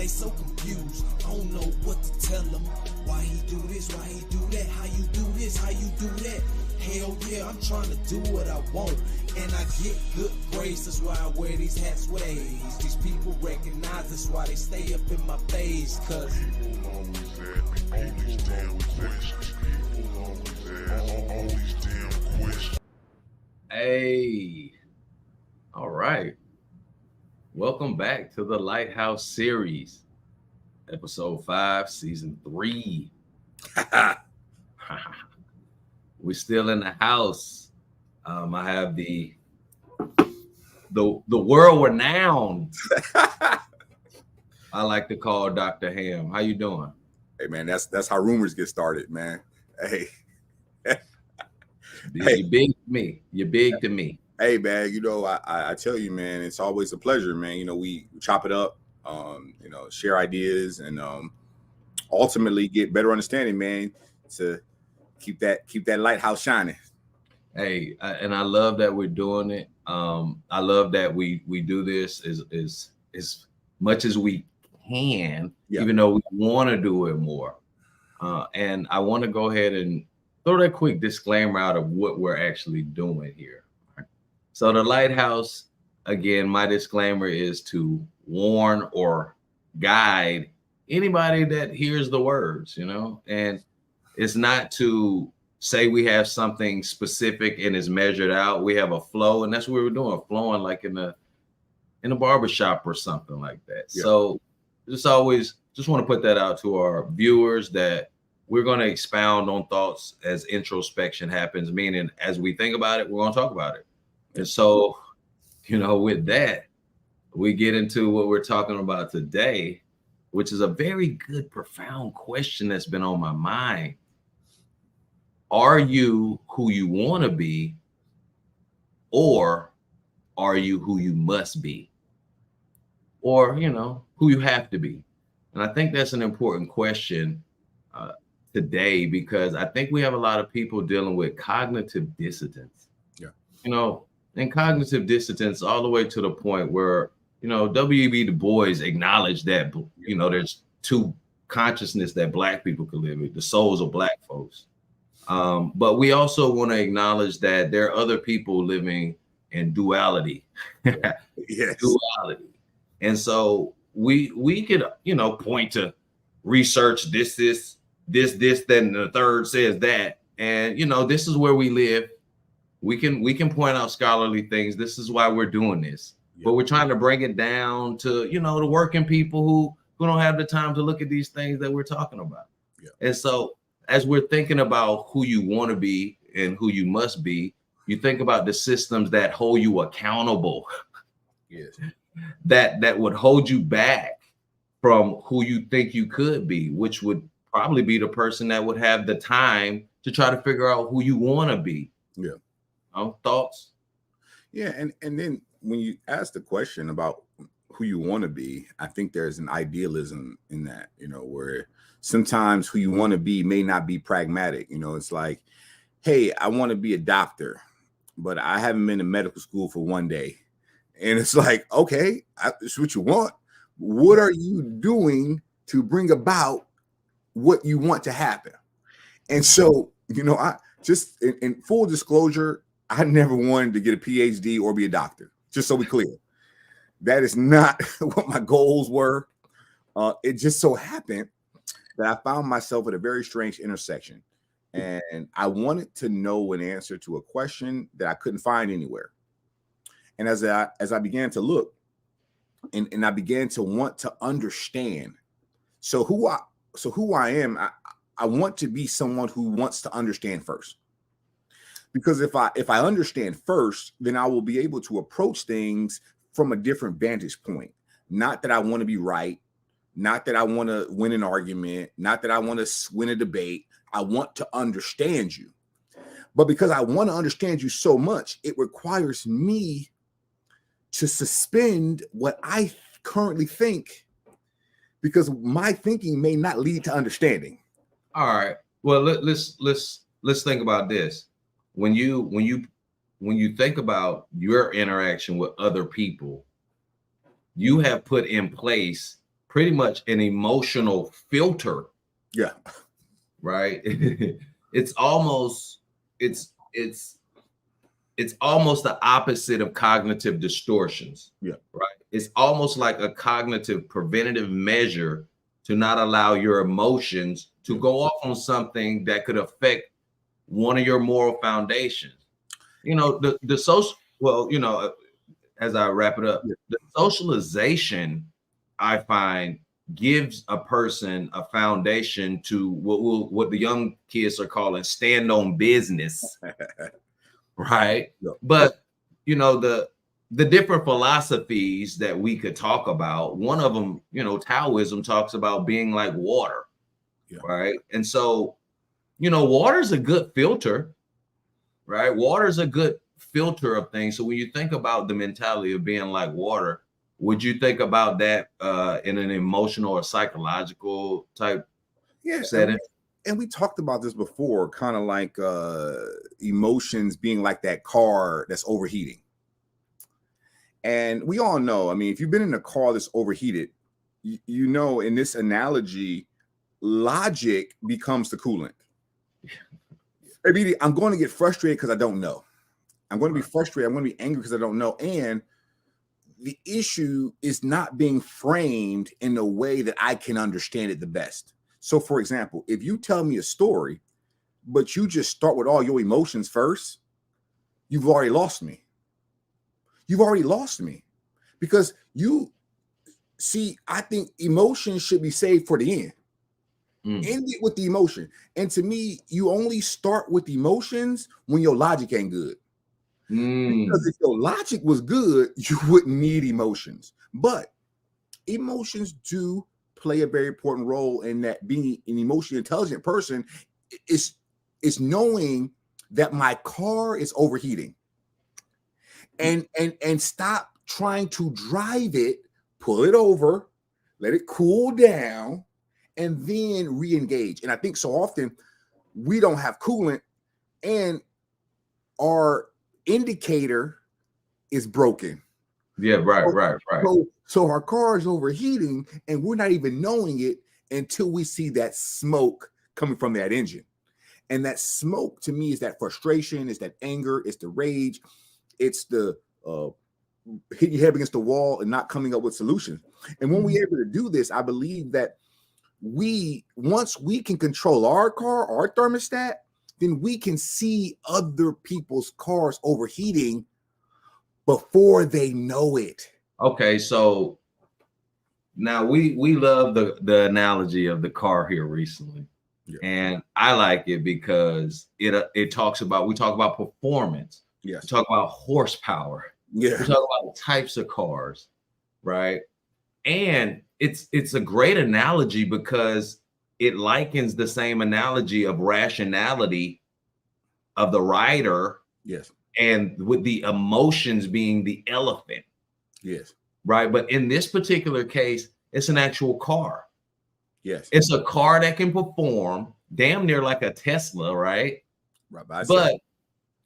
they so confused. I don't know what to tell them. Why he do this, why he do that, how you do this, how you do that. Hell yeah, I'm trying to do what I want, and I get good grades, that's why I wear these hats with A's. These people recognize, that's why they stay up in my face, cause people always ask me all these damn questions. People always ask all these damn questions. Hey, all right. Welcome back to the Lighthouse series, episode 5, season 3. We're still in the house. I have the world renowned. I like to call Dr. Ham. How you doing? Hey man, that's how rumors get started, man. Hey. You're big to me. You're big to me. Hey man, you know, I tell you, man, it's always a pleasure, man. You know, we chop it up, you know, share ideas and ultimately get better understanding, man, to keep that lighthouse shining. Hey, and I love that we're doing it. I love that we do this as much as we can, even though we want to do it more. And I want to go ahead and throw that quick disclaimer out of what we're actually doing here. So the Lighthouse, again, my disclaimer is to warn or guide anybody that hears the words, you know, and it's not to say we have something specific and is measured out. We have a flow, and that's what we're doing, flowing like in a barbershop or something like that. Yeah. So just want to put that out to our viewers that we're going to expound on thoughts as introspection happens, meaning as we think about it, we're going to talk about it. And so, you know, with that, we get into what we're talking about today, which is a very good, profound question that's been on my mind. Are you who you want to be, or are you who you must be, or, you know, who you have to be? And I think that's an important question today, because I think we have a lot of people dealing with cognitive dissonance. Yeah. You know, and cognitive dissonance all the way to the point where, you know, W.E.B. Du Bois acknowledged that, you know, there's two consciousness that Black people can live with, the souls of Black folks. But we also want to acknowledge that there are other people living in duality. Yes. Duality. And so we could, you know, point to research this, then the third says that. And, you know, this is where we live. We can point out scholarly things. This is why we're doing this. But we're trying to bring it down to, you know, the working people who don't have the time to look at these things that we're talking about. Yeah. And so as we're thinking about who you want to be and who you must be, you think about the systems that hold you accountable. Yes. That would hold you back from who you think you could be, which would probably be the person that would have the time to try to figure out who you want to be. Yeah. Thoughts? Yeah, and then when you ask the question about who you want to be, I think there's an idealism in that, you know, where sometimes who you want to be may not be pragmatic. You know, it's like, hey, I want to be a doctor, but I haven't been to medical school for one day. And it's like, okay, it's what you want. What are you doing to bring about what you want to happen? And so, you know, I just in full disclosure, I never wanted to get a Ph.D. or be a doctor, just so we're clear. That is not what my goals were. It just so happened that I found myself at a very strange intersection. And I wanted to know an answer to a question that I couldn't find anywhere. And as I began to look and I began to want to understand, so who I am, I want to be someone who wants to understand first. Because if I understand first, then I will be able to approach things from a different vantage point. Not that I want to be right, not that I want to win an argument, not that I want to win a debate. I want to understand you. But because I want to understand you so much, it requires me to suspend what I currently think, because my thinking may not lead to understanding. All right. Well, let's think about this. When you think about your interaction with other people, you have put in place pretty much an emotional filter. Yeah. Right. It's almost the opposite of cognitive distortions. Yeah. Right. It's almost like a cognitive preventative measure to not allow your emotions to go off on something that could affect one of your moral foundations. You know, the social, well, you know, as I wrap it up, the socialization, I find, gives a person a foundation to what the young kids are calling stand on business. Right. Yeah. But, you know, the different philosophies that we could talk about, one of them, you know, Taoism talks about being like water. Yeah. Right. And so, you know, water is a good filter. Right. Water is a good filter of things. So when you think about the mentality of being like water, would you think about that in an emotional or psychological type setting? And we talked about this before, kind of like emotions being like that car that's overheating. And we all know, I mean, if you've been in a car that's overheated, you know, in this analogy, logic becomes the coolant. I'm going to get frustrated because I don't know. I'm going to be frustrated. I'm going to be angry because I don't know. And the issue is not being framed in a way that I can understand it the best. So, for example, if you tell me a story, but you just start with all your emotions first, you've already lost me. You've already lost me because I think emotions should be saved for the end. End it with the emotion. And to me, you only start with emotions when your logic ain't good. Because if your logic was good, you wouldn't need emotions. But emotions do play a very important role in that. Being an emotionally intelligent person is knowing that my car is overheating. And stop trying to drive it, pull it over, let it cool down, and then re-engage. And I think so often we don't have coolant and our indicator is broken. Yeah, right. So our car is overheating and we're not even knowing it until we see that smoke coming from that engine. And that smoke to me is that frustration, is that anger, it's the rage, it's the hitting your head against the wall and not coming up with solutions. And when we're able to do this, I believe that once we can control our car, our thermostat, then we can see other people's cars overheating before they know it. Okay, so now we love the analogy of the car here recently. Yeah. And I like it because we talk about performance. Yes. We talk about horsepower. Yeah. We talk about types of cars, right? And it's a great analogy because it likens the same analogy of rationality of the rider. Yes. And with the emotions being the elephant. Yes. Right. But in this particular case, it's an actual car. Yes. It's a car that can perform damn near like a Tesla, right? Right.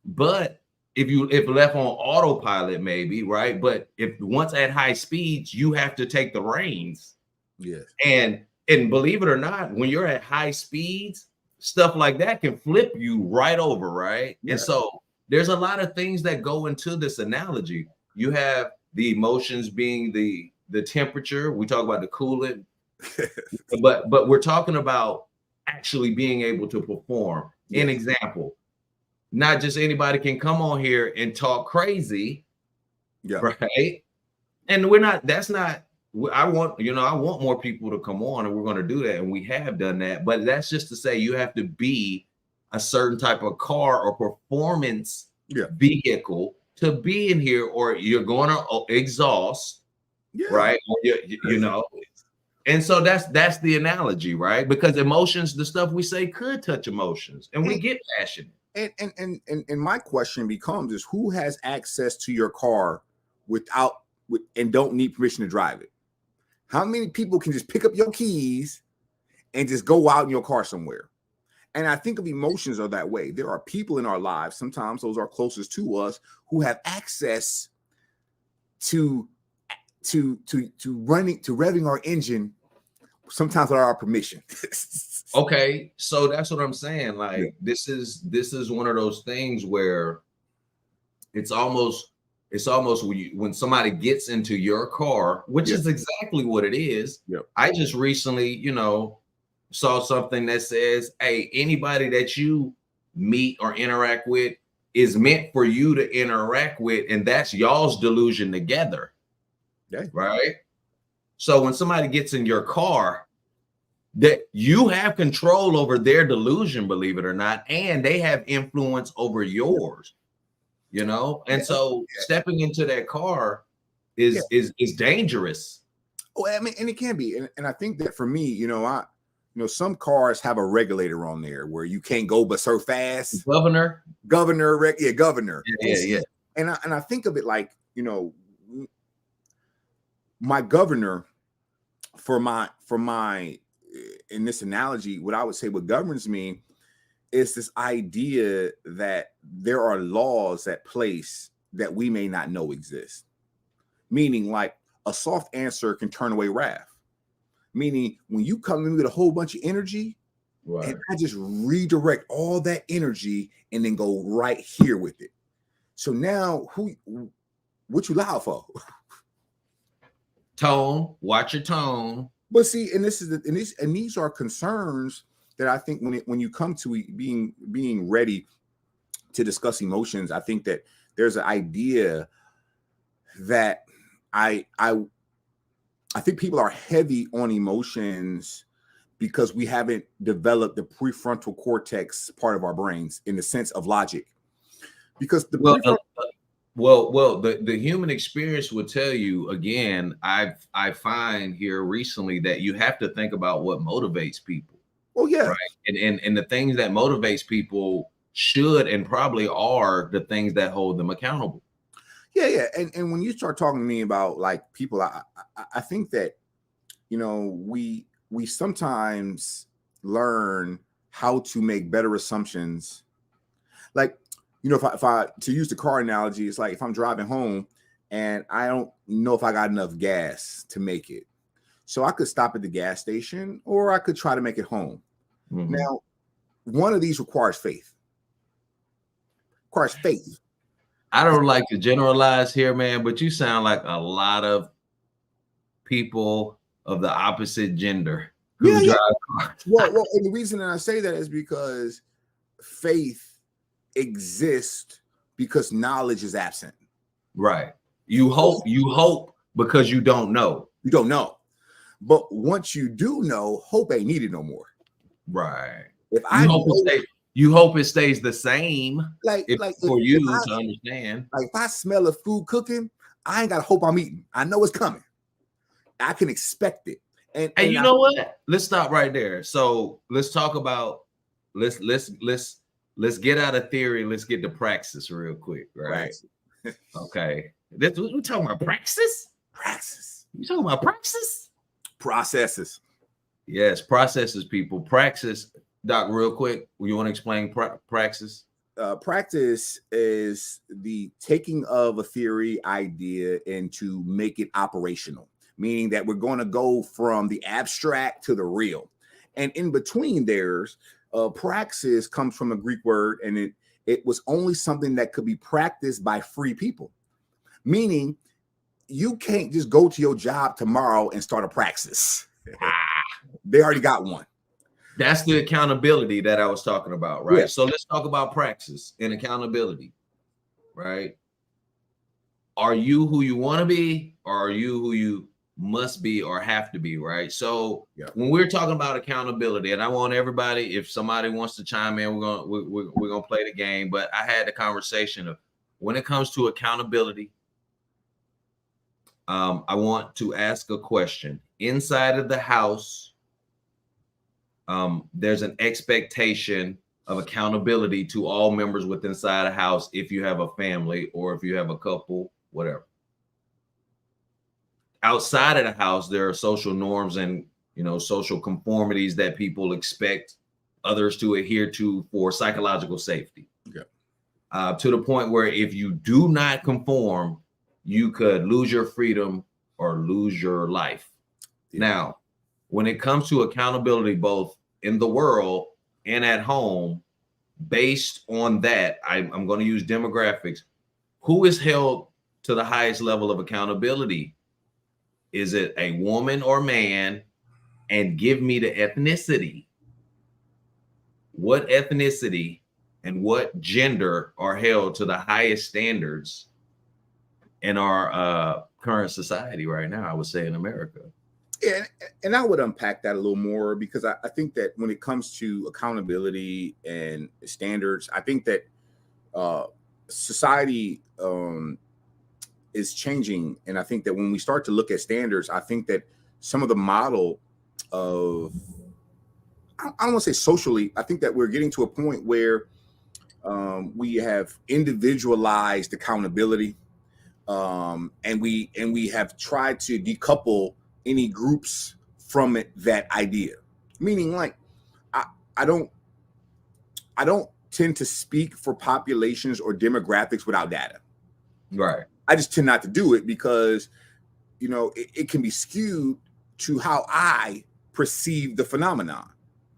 But if left on autopilot, maybe, right? But if once at high speeds, you have to take the reins. Yes. And believe it or not, when you're at high speeds, stuff like that can flip you right over, right? Yeah. And so there's a lot of things that go into this analogy. You have the emotions being the temperature. We talk about the coolant, but we're talking about actually being able to perform. Yes. An example, not just anybody can come on here and talk crazy, yeah, right? And I want more people to come on, and we're going to do that, and we have done that. But that's just to say you have to be a certain type of car or performance vehicle to be in here, or you're going to exhaust, right? You know, and so that's the analogy, right? Because emotions, the stuff we say could touch emotions, and we get passionate. And my question becomes is who has access to your car and don't need permission to drive it? How many people can just pick up your keys and just go out in your car somewhere? And I think of emotions are that way. There are people in our lives, sometimes those are closest to us, who have access to revving our engine sometimes without our permission. Okay, so that's what I'm saying. Like this is one of those things where it's almost when somebody gets into your car, which is exactly what it is. I just recently, you know, saw something that says, hey, anybody that you meet or interact with is meant for you to interact with, and that's y'all's delusion together. Right? So when somebody gets in your car, that you have control over their delusion, believe it or not, and they have influence over yours, you know? And so stepping into that car is dangerous. Oh, I mean, and it can be. And I think that for me, you know, some cars have a regulator on there where you can't go but so fast. Governor. Governor. Yeah. And I think of it like, you know, my governor for my in this analogy, what I would say what governs me is this idea that there are laws at place that we may not know exist. Meaning, like, a soft answer can turn away wrath. Meaning, when you come in with a whole bunch of energy, and I just redirect all that energy and then go right here with it. So now, what you loud for? Tone, watch your tone. But see, and these are concerns that I think when you come to being ready to discuss emotions, I think that there's an idea that I think people are heavy on emotions because we haven't developed the prefrontal cortex part of our brains in the sense of logic. Because the human experience will tell you, again, I find here recently that you have to think about what motivates people. Oh yeah. Right. And the things that motivates people should and probably are the things that hold them accountable. Yeah. And when you start talking to me about like people, I think that, you know, we sometimes learn how to make better assumptions. Like, you know, if I to use the car analogy, it's like if I'm driving home and I don't know if I got enough gas to make it. So I could stop at the gas station or I could try to make it home. Mm-hmm. Now, one of these requires faith. I don't like to generalize here, man, but you sound like a lot of people of the opposite gender who drive cars. Well, and the reason that I say that is because faith exists because knowledge is absent. Right. You hope because you don't know. You don't know. But once you do know, hope ain't needed no more. Right. If you hope it stays the same, to understand. Like if I smell a food cooking, I ain't got to hope I'm eating. I know it's coming. I can expect it. And you know what? Let's stop right there. So let's talk about let's get out of theory. Let's get to praxis real quick, right? Okay. We're talking about praxis. You talking about praxis? Processes. Yes, processes, people. Praxis. Doc, real quick, you want to explain praxis? Practice is the taking of a theory idea and to make it operational, meaning that we're going to go from the abstract to the real. And in between there's praxis comes from a Greek word, and it was only something that could be practiced by free people, meaning you can't just go to your job tomorrow and start a praxis. They already got one. That's the accountability that I was talking about, right? Yeah. So let's talk about praxis and accountability, right? Are you who you want to be, or are you who you must be or have to be, right? So when we're talking about accountability, and I want everybody, if somebody wants to chime in, we're gonna play the game. But I had the conversation of when it comes to accountability, I want to ask a question. Inside of the house, there's an expectation of accountability to all members within inside a house if you have a family or if you have a couple, whatever. Outside of the house, there are social norms and, you know, social conformities that people expect others to adhere to for psychological safety. To the point where if you do not conform, you could lose your freedom or lose your life. Now, when it comes to accountability, both in the world and at home, based on that, I'm going to use demographics. Who is held to the highest level of accountability? Is it a woman or man? And give me the ethnicity. What ethnicity and what gender are held to the highest standards in our current society right now, I would say in America? Yeah, and I would unpack that a little more, because I think that when it comes to accountability and standards, I think that society is changing. And I think that when we start to look at standards, I think that some of the model of, I don't want to say socially, I think that we're getting to a point where we have individualized accountability, and we have tried to decouple any groups from that idea. Meaning, like, I don't tend to speak for populations or demographics without data. Right. I just tend not to do it because, you know, it can be skewed to how I perceive the phenomenon.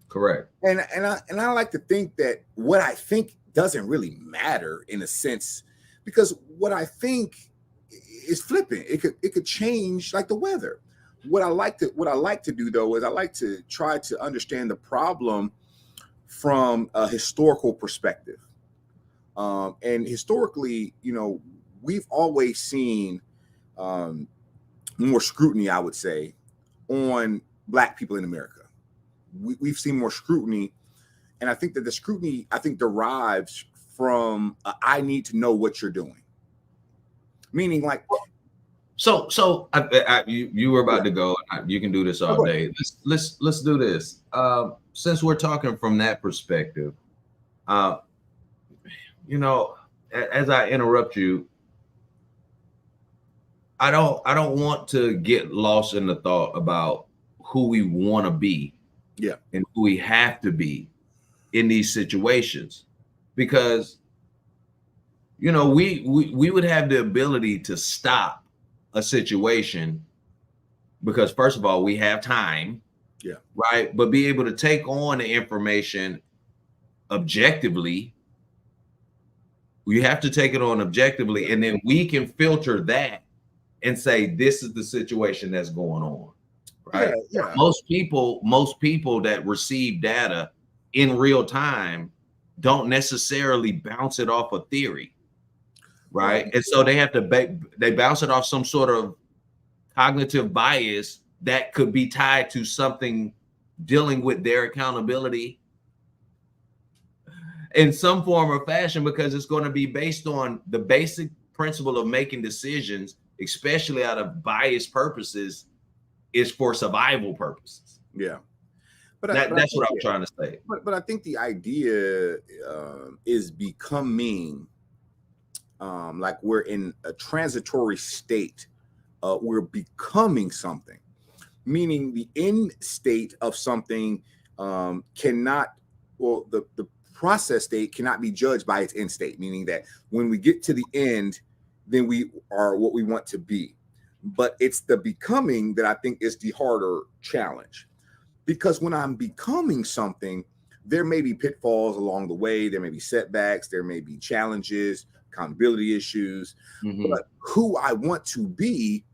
Correct. And I like to think that what I think doesn't really matter, in a sense, because what I think is flippant. It could change like the weather. What I like to do though is I like to try to understand the problem from a historical perspective. And historically, you know, we've always seen more scrutiny, I would say, on Black people in America. We've seen more scrutiny, and I think that the scrutiny, derives from I need to know what you're doing. Meaning, like, so you were about to go. You can do this all day. Let's do this. Since we're talking from that perspective, you know, as I interrupt you, I don't want to get lost in the thought about who we want to be, and who we have to be in these situations, because, you know, we would have the ability to stop a situation because, first of all, we have time, right? But be able to take on the information objectively. We have to take it on objectively, and then we can filter that and say, this is the situation that's going on, right? Yeah. Most people that receive data in real time don't necessarily bounce it off a theory, right? And so they have to they bounce it off some sort of cognitive bias that could be tied to something dealing with their accountability in some form or fashion, because it's going to be based on the basic principle of making decisions, especially out of bias purposes, is for survival purposes. Yeah. But that's what I'm trying to say. But I think the idea is becoming like we're in a transitory state. We're becoming something, meaning the end state of something cannot, well, the process state cannot be judged by its end state, meaning that when we get to the end, then we are what we want to be. But it's the becoming that I think is the harder challenge. Because when I'm becoming something, there may be pitfalls along the way. There may be setbacks. There may be challenges, accountability issues. But who I want to be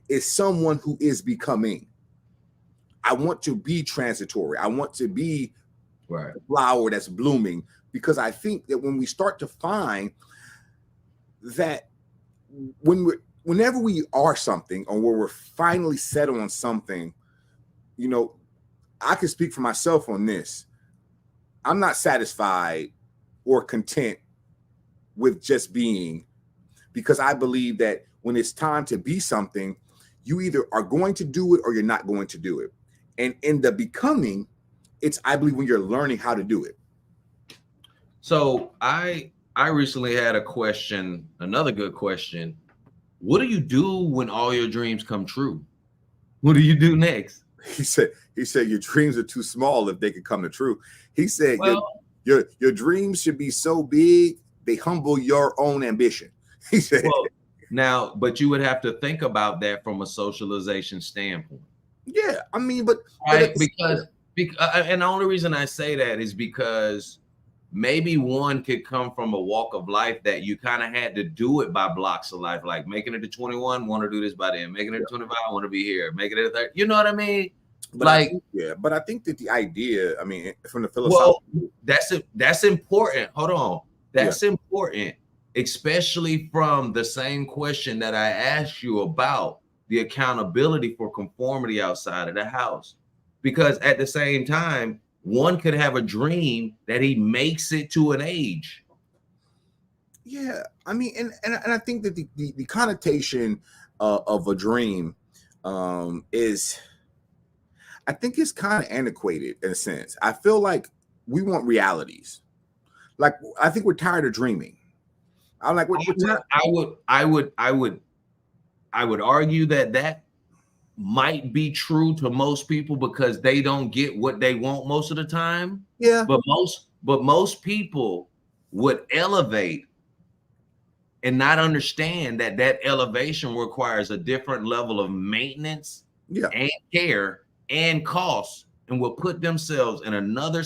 is someone who is becoming. I want to be transitory. I want to be a flower that's blooming, because I think that when we start to find that whenever we are something, or where we're finally settled on something, you know, I can speak for myself on this. I'm not satisfied or content with just being, because I believe that when it's time to be something, you either are going to do it or you're not going to do it. And in the becoming, it's, I believe, when you're learning how to do it. So I recently had a question, another good question. What do you do when all your dreams come true? What do you do next? He said your dreams are too small if they could come to true. He said, well, your dreams should be so big they humble your own ambition. He said, well, now, but you would have to think about that from a socialization standpoint. Yeah, I mean, but right? Because and the only reason I say that is because maybe one could come from a walk of life that you kind of had to do it by blocks of life, like making it to 21, want to do this by then, making it to 25, want to be here, making it to 30. You know what I mean? But like, but I think that the idea, I mean, from the philosophical, that's important. Hold on, that's important, especially from the same question that I asked you about the accountability for conformity outside of the house, because at the same time, one could have a dream that he makes it to an age. Yeah, I mean, and I think that the connotation of a dream is, I think it's kind of antiquated in a sense. I feel like we want realities. Like, I think we're tired of dreaming. I'm like, I would argue that might be true to most people because they don't get what they want most of the time. Yeah. But most people would elevate and not understand that elevation requires a different level of maintenance and care and cost, and will put themselves in another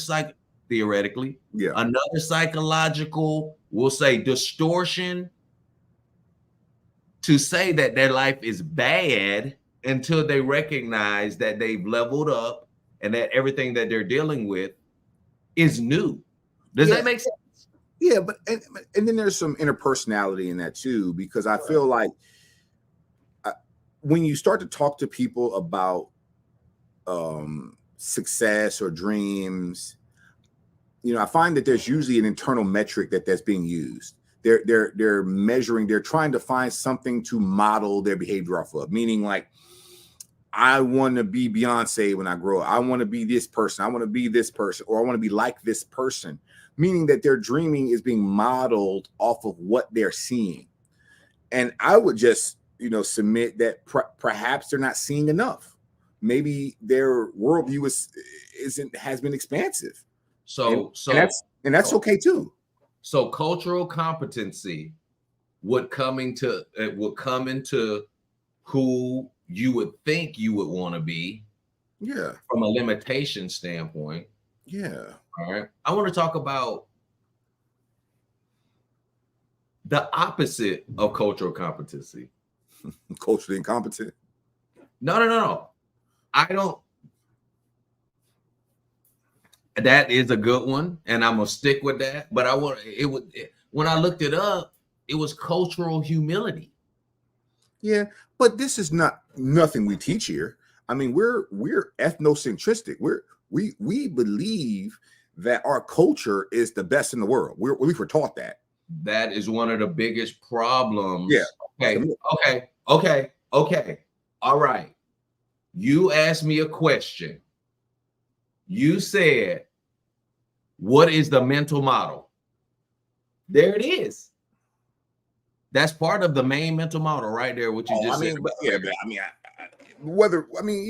theoretically, another psychological, we'll say, distortion to say that their life is bad until they recognize that they've leveled up and that everything that they're dealing with is new. Does that make sense? Yeah, but and then there's some interpersonality in that too, because I feel like when you start to talk to people about success or dreams, you know, I find that there's usually an internal metric that's being used. They're measuring, they're trying to find something to model their behavior off of, meaning like, I want to be Beyonce when I grow up. I want to be this person. I want to be this person, or I want to be like this person, meaning that their dreaming is being modeled off of what they're seeing. And I would just, you know, submit that perhaps they're not seeing enough. Maybe their worldview has been expansive. So that's okay too. So cultural competency would come into who you would think you would want to be. Yeah. From a limitation standpoint. Yeah. All right. I want to talk about the opposite of cultural competency. Culturally incompetent. No. I don't. That is a good one, and I'm gonna stick with that. But when I looked it up, it was cultural humility. Yeah, but this is nothing we teach here. I mean, we're ethnocentristic. We believe that our culture is the best in the world. We were taught that. That is one of the biggest problems. Yeah. Okay. All right. You asked me a question. You said, what is the mental model? There it is. That's part of the main mental model right there, what you just said. You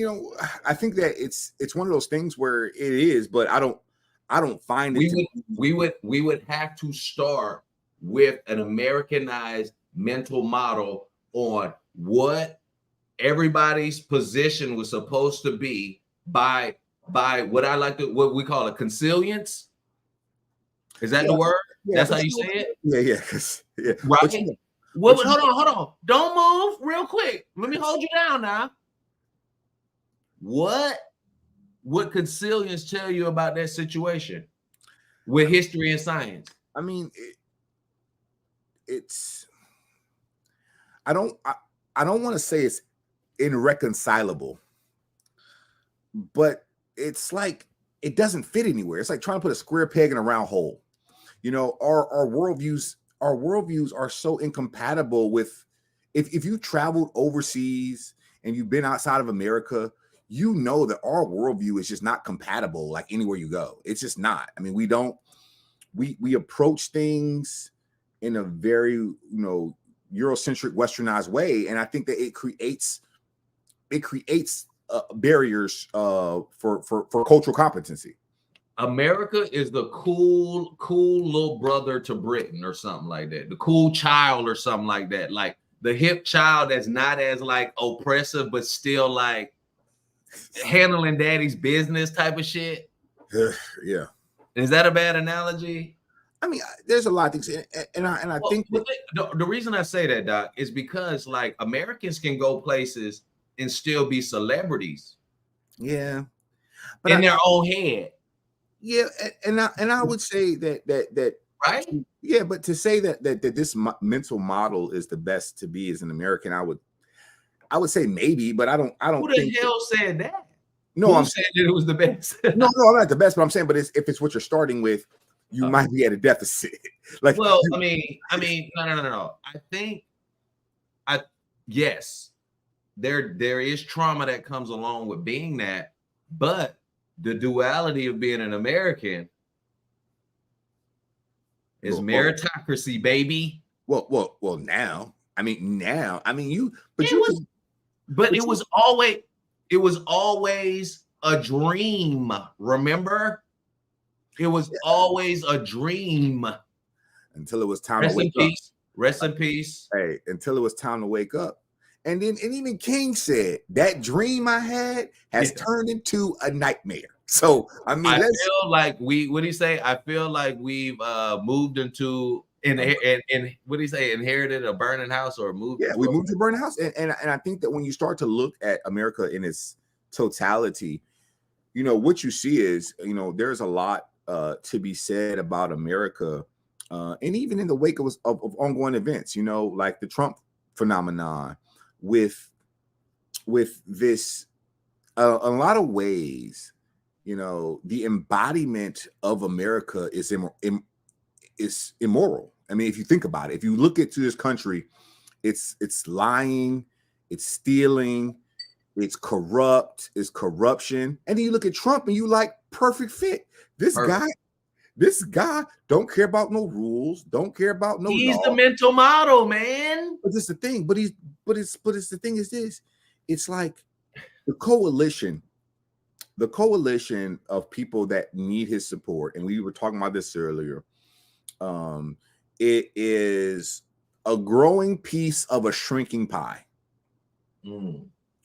know, I think that it's one of those things where it is, but I don't find it. We would have to start with an Americanized mental model on what everybody's position was supposed to be by what we call a consilience. Is that the word? That's how you say it? Yeah. Right. Hold on. Don't move real quick. Let me hold you down now. What would consilience tell you about that situation with history and science? I mean, it's I don't want to say it's irreconcilable, but it's like it doesn't fit anywhere. It's like trying to put a square peg in a round hole. You know, our worldviews are so incompatible with, if you traveled overseas and you've been outside of America, you know that our worldview is just not compatible like anywhere you go. It's just not. I mean, we approach things in a very, you know, Eurocentric westernized way, and I think that it creates barriers for cultural competency. America is the cool little brother to Britain or something like that. The cool child or something like that. Like the hip child that's not as like oppressive, but still like handling daddy's business type of shit. Yeah. Is that a bad analogy? I mean, there's a lot of things, and I think the reason I say that, Doc, is because like Americans can go places and still be celebrities. Yeah, but in their own head. Yeah, and I would say that right. Yeah, but to say that this mental model is the best to be as an American, I would say maybe, but I don't. Who the hell said that? No, I'm saying that it was the best. no, I'm not the best, but I'm saying, but if it's what you're starting with, you might be at a deficit. Like, well, I mean, no. I think, yes, there is trauma that comes along with being that, but the duality of being an American is meritocracy, baby. Well, now. I mean, you, but it was always a dream. Remember, it was always a dream until it was time to wake up. Rest in peace. Hey, until it was time to wake up. And even King said that dream I had has turned into a nightmare. So I mean, I feel like what do you say? I feel like we've moved into and what do you say? Inherited a burning house or moved? Yeah, we moved to a burning house, and I think that when you start to look at America in its totality, you know what you see is there's a lot to be said about America, and even in the wake of ongoing events, like the Trump phenomenon. With this, a lot of ways, the embodiment of America is immoral. I mean, if you think about it, if you look at this country, it's lying, it's stealing, it's corrupt, it's corruption. And then you look at Trump and you like perfect fit. This guy don't care about no rules, don't care about no He's law. The mental model, man. But this is the thing. But the thing is this. It's like the coalition of people that need his support, and we were talking about this earlier. It is a growing piece of a shrinking pie.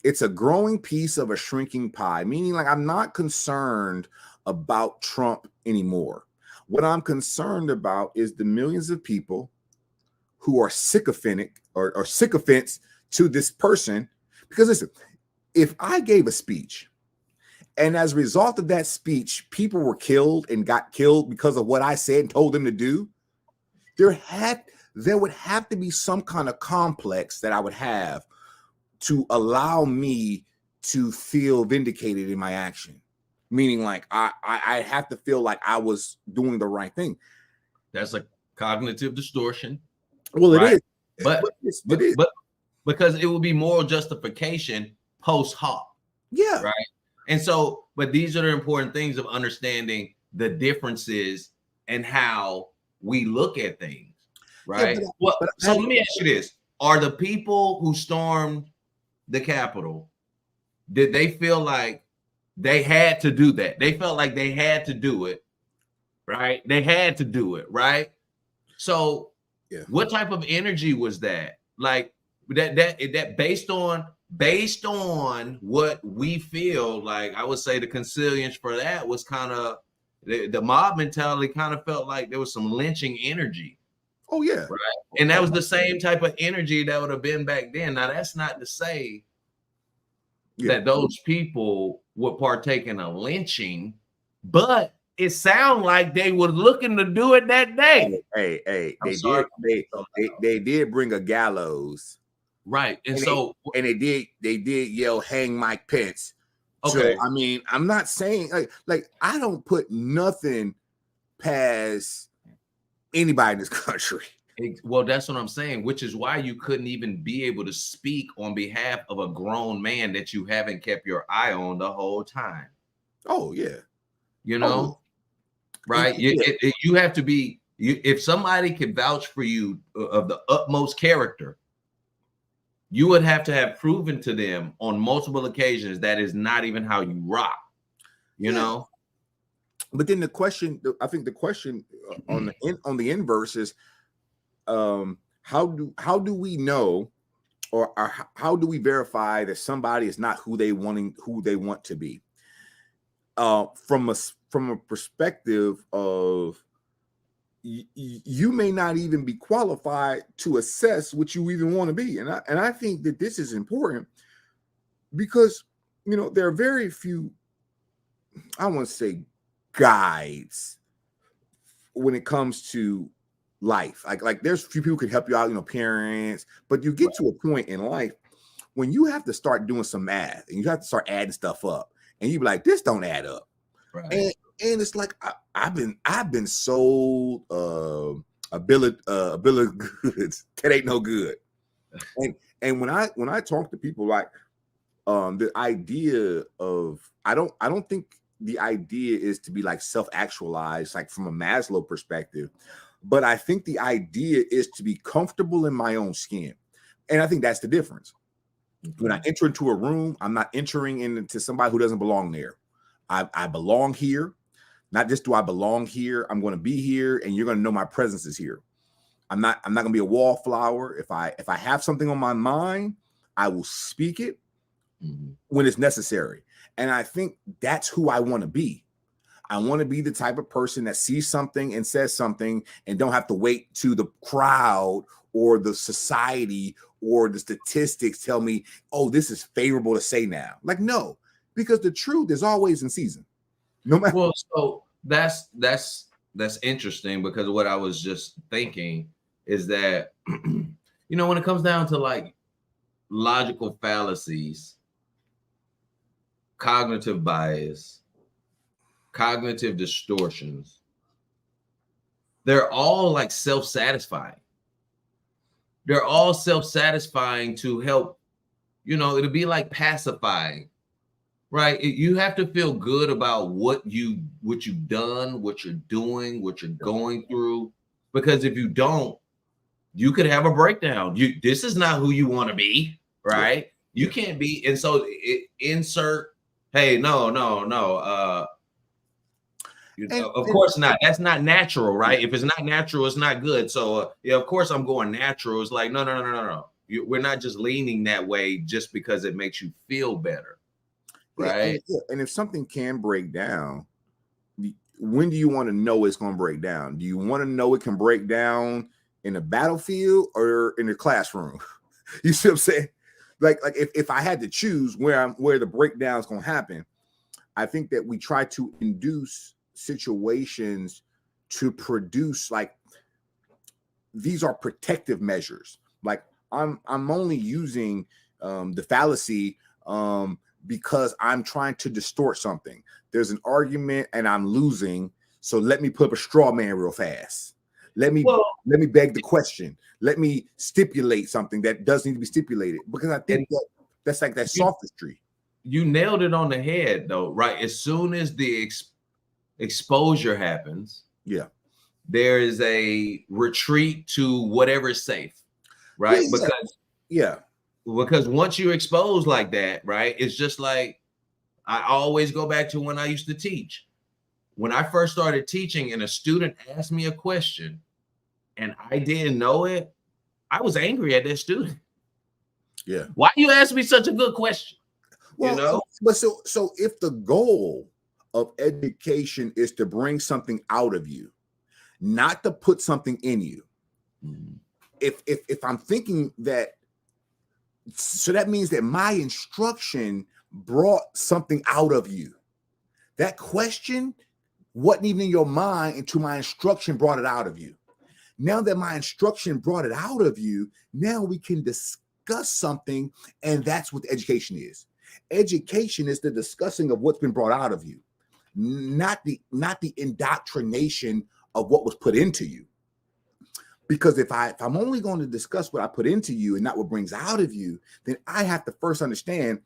It's a growing piece of a shrinking pie, meaning like I'm not concerned about Trump anymore. What I'm concerned about is the millions of people who are sycophantic or sycophants to this person. Because listen, if I gave a speech and as a result of that speech, people were killed and got killed because of what I said and told them to do, there would have to be some kind of complex that I would have to allow me to feel vindicated in my action. Meaning like I have to feel like I was doing the right thing. That's a cognitive distortion. Well, right? It is. But because it will be moral justification post hoc. Yeah. Right. And so, but these are the important things of understanding the differences and how we look at things. Right. Yeah, so let me ask you this. Are the people who stormed the Capitol, did they feel like they had to do that? They felt like they had to do it, right? They had to do it, right? So, what type of energy was that? Like that based on what we feel like, I would say the consilience for that was kind of the mob mentality. Kind of felt like there was some lynching energy. Oh yeah, right. And that was the same type of energy that would have been back then. Now that's not to say that those people would partake in a lynching, but it sounded like they were looking to do it that day. Hey, they did bring a gallows, right? And they did yell, "Hang Mike Pence." Okay, so, I mean, I'm not saying like I don't put nothing past anybody in this country. Well, that's what I'm saying, which is why you couldn't even be able to speak on behalf of a grown man that you haven't kept your eye on the whole time. Oh, yeah. Right? You have to be, if somebody can vouch for you of the utmost character, you would have to have proven to them on multiple occasions that is not even how you rock, you know? But then I think the question on the inverse is, how do we know or how do we verify that somebody is not who they want to be? From a perspective of you may not even be qualified to assess what you even want to be. And I think that this is important because, you know, there are very few, I want to say, guides when it comes to life. Like there's few people who can help you out, you know, parents, but you get to a point in life when you have to start doing some math and you have to start adding stuff up and you be like, this don't add up. Right. And it's like I've been sold a bill of goods that ain't no good. And when I talk to people, like the idea of I don't think the idea is to be like self-actualized, like from a Maslow perspective, but I think the idea is to be comfortable in my own skin. And I think that's the difference. When I enter into a room, I'm not entering into somebody who doesn't belong there. I belong here. Not just do I belong here, I'm going to be here, and you're going to know my presence is here. I'm not going to be a wallflower. If I have something on my mind, I will speak it when it's necessary. And I think that's who I want to be. I want to be the type of person that sees something and says something and don't have to wait to the crowd or the society or the statistics tell me, oh, this is favorable to say now. Like, no, because the truth is always in season. No matter. Well, so that's interesting, because what I was just thinking is that, you know, when it comes down to like logical fallacies, cognitive bias, cognitive distortions, they're all like self-satisfying. They're all self-satisfying to help, you know, it'll be like pacifying, right? You have to feel good about what you've done, what you're doing, what you're going through, because if you don't, you could have a breakdown. This is not who you want to be, right? You can't be. And so insert, hey, no. Of course not. That's not natural, right? If it's not natural, it's not good. So yeah, of course I'm going natural. It's like, no. We're not just leaning that way just because it makes you feel better, right? And if something can break down, when do you want to know it's going to break down? Do you want to know it can break down in a battlefield or in a classroom? You see what I'm saying? Like if I had to choose where the breakdown is going to happen, I think that we try to induce situations to produce, like, these are protective measures. Like I'm only using the fallacy because I'm trying to distort something. There's an argument and I'm losing, so let me put up a straw man real fast. Let me beg the question. Let me stipulate something that doesn't need to be stipulated, because I think that's like that sophistry. You nailed it on the head, though, right? As soon as the exposure happens, there is a retreat to whatever is safe, right? Because once you're exposed like that, right, it's just like, I always go back to when I used to teach. When I first started teaching and a student asked me a question and I didn't know it, I was angry at that student. Yeah. Why you ask me such a good question? Well, you know? But so if the goal of education is to bring something out of you, not to put something in you. If I'm thinking that, so that means that my instruction brought something out of you. That question wasn't even in your mind until my instruction brought it out of you. Now that my instruction brought it out of you, now we can discuss something, and that's what education is. Education is the discussing of what's been brought out of you, not the indoctrination of what was put into you. Because if I'm only going to discuss what I put into you and not what brings out of you, then I have to first understand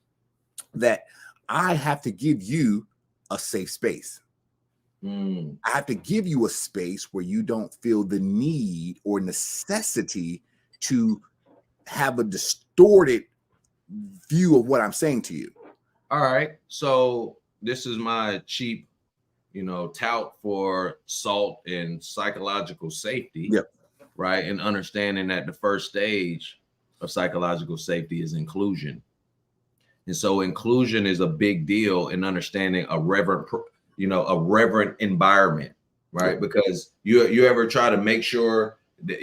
that I have to give you a safe space. I have to give you a space where you don't feel the need or necessity to have a distorted view of what I'm saying to you. All right. So this is my cheap, tout for SALT and psychological safety. Yep. Right. And understanding that the first stage of psychological safety is inclusion. And so inclusion is a big deal in understanding a reverent environment, right? Because you ever try to make sure that,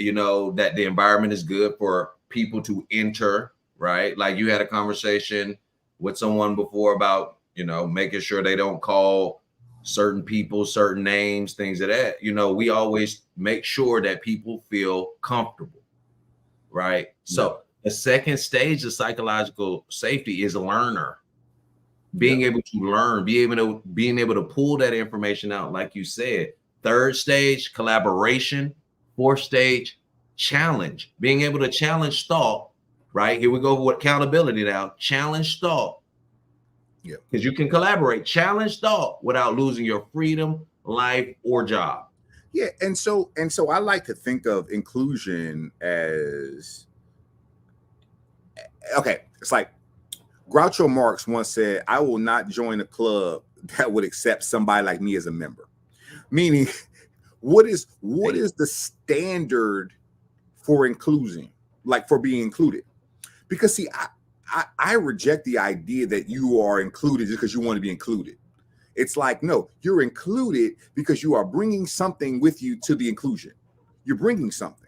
that the environment is good for people to enter, right? Like you had a conversation with someone before about, making sure they don't call certain people certain names, things of that. We always make sure that people feel comfortable, right? So the second stage of psychological safety is a learner. Being able to learn, being able to pull that information out, like you said. Third stage, collaboration. Fourth stage, challenge. Being able to challenge thought, right? Here we go with accountability now. Challenge thought. Yeah. Because you can collaborate, challenge thought without losing your freedom, life, or job. Yeah. And so I like to think of inclusion as, okay, it's like Groucho Marx once said, I will not join a club that would accept somebody like me as a member. Meaning, what is the standard for inclusion, like for being included? Because see, I reject the idea that you are included just because you want to be included. It's like, no, you're included because you are bringing something with you to the inclusion. You're bringing something.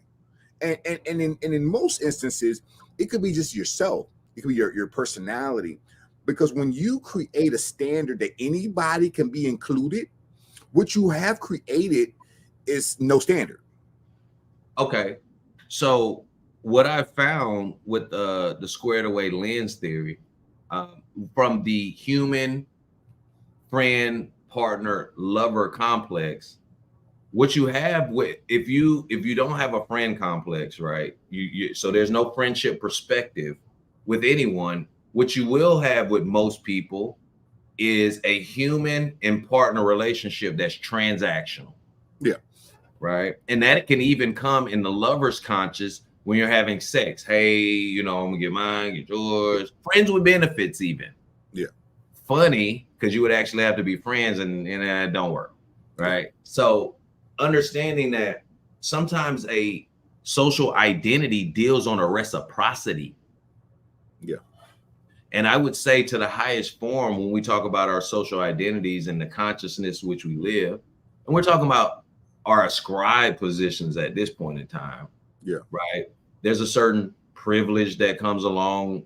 And in most instances, it could be just yourself. It could be your personality. Because when you create a standard that anybody can be included, what you have created is no standard. Okay. So what I found with the squared away lens theory, from the human friend, partner, lover complex, what you have with, if you don't have a friend complex, right? So there's no friendship perspective with anyone. What you will have with most people is a human and partner relationship that's transactional. Yeah. Right. And that can even come in the lover's conscious when you're having sex. Hey, I'm gonna get mine, get yours. Friends with benefits, even. Yeah. Funny, because you would actually have to be friends, and it don't work. Right. So understanding that sometimes a social identity deals on a reciprocity. Yeah. And I would say to the highest form, when we talk about our social identities and the consciousness which we live, and we're talking about our ascribed positions at this point in time. Yeah. Right. There's a certain privilege that comes along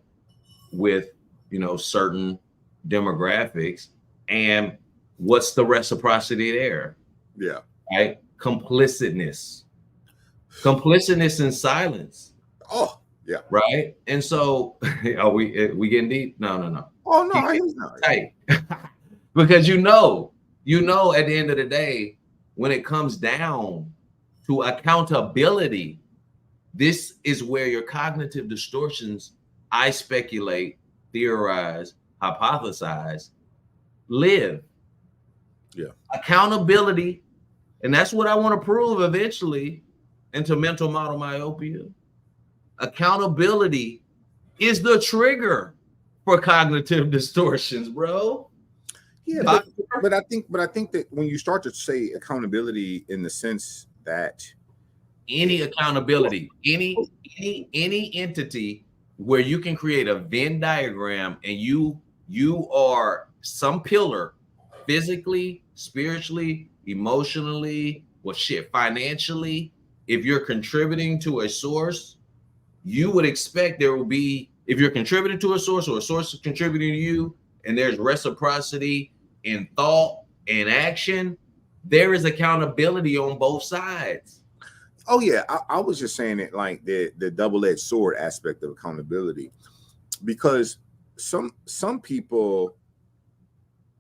with, certain demographics. And what's the reciprocity there? Yeah. Right. Complicitness in silence. Oh, yeah. Right. And so are we getting deep? No. Oh, no, I am not. Tight. Because at the end of the day, when it comes down to accountability, this is where your cognitive distortions, I speculate, theorize, hypothesize, live. Yeah. Accountability, and that's what I want to prove eventually into mental model myopia. Accountability is the trigger for cognitive distortions, bro. Yeah, but I think that when you start to say accountability in the sense that any accountability, any entity where you can create a Venn diagram and you are some pillar physically, spiritually, emotionally, financially, if you're contributing to a source, you would expect there will be, if you're contributing to a source or a source is contributing to you, and there's reciprocity in thought and action, there is accountability on both sides. Oh yeah, I was just saying it like the double-edged sword aspect of accountability, because some people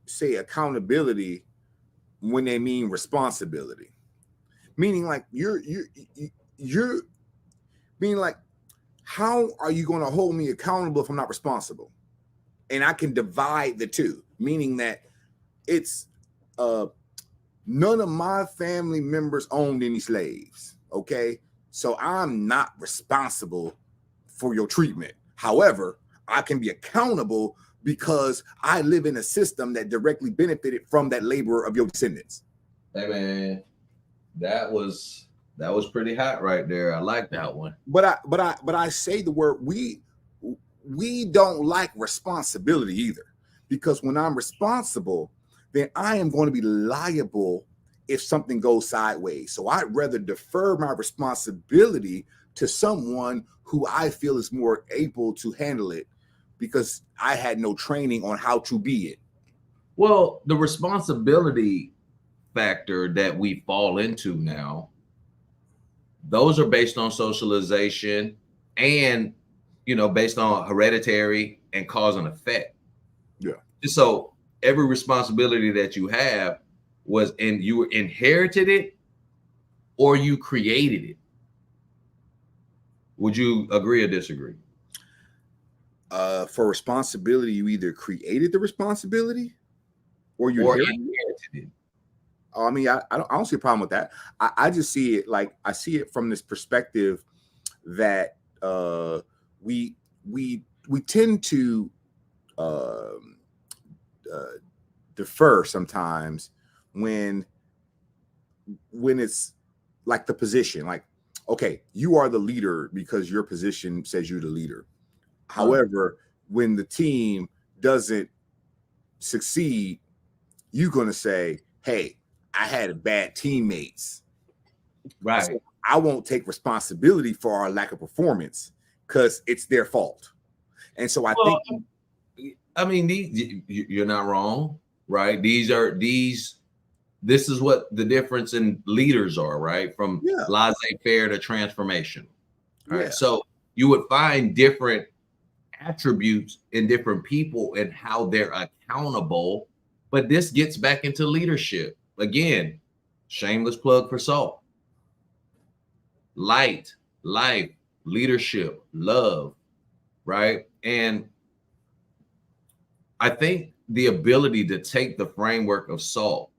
say accountability when they mean responsibility, meaning like you're meaning like, how are you going to hold me accountable if I'm not responsible? And I can divide the two, meaning that it's none of my family members owned any slaves. Okay, so I'm not responsible for your treatment. However, I can be accountable because I live in a system that directly benefited from that labor of your descendants. Hey man, that was That was pretty hot right there. I like that one. But I say the word we don't like responsibility either, because when I'm responsible, then I am going to be liable if something goes sideways. So I'd rather defer my responsibility to someone who I feel is more able to handle it, because I had no training on how to be it. Well, the responsibility factor that we fall into now, those are based on socialization and, based on hereditary and cause and effect. Yeah. So every responsibility that you have you inherited it or you created it. Would you agree or disagree? For responsibility, you either created the responsibility or you inherited it. I mean, I don't see a problem with that. I just see it like, I see it from this perspective that we tend to defer sometimes when it's like the position, like, okay, you are the leader because your position says you're the leader. However, when the team doesn't succeed, you're going to say, hey, I had bad teammates. Right. So I won't take responsibility for our lack of performance because it's their fault. And so I think, I mean, you're not wrong, right? This is what the difference in leaders are, right? From laissez-faire to transformation. Right. Yeah. So you would find different attributes in different people and how they're accountable. But this gets back into leadership. Again, shameless plug for SALT. Light, life, leadership, love, right? And I think the ability to take the framework of SALT,